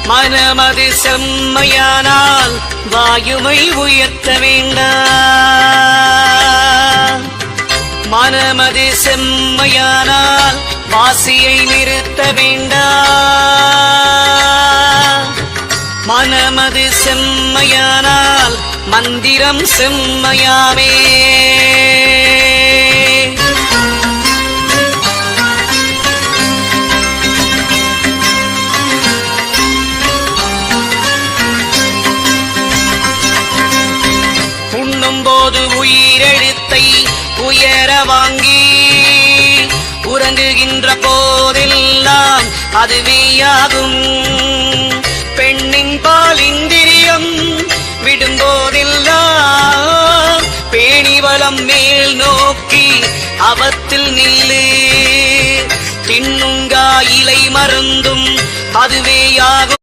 மனமது செம்மையானால் வாயுமை உயர்த்த வேண்டாம். மனமது செம்மையானால் வாசியை நிறுத்த வேண்டாம். மனமது செம்மையானால் மந்திரம் செம்மையாமே. உண்ணும்போது உயிரெழுத்தை உயர வாங்கி உறங்குகின்ற போதெல்லாம் அதுவேயாகும். பெண்ணின் பால் இந்திரியம் விடும்போதெல்லாம் பேணிவளம் மேல் நோக்கி அவத்தில் நில்லு. தின்னுங்கா இலை மருந்தும் அதுவேயாகும்.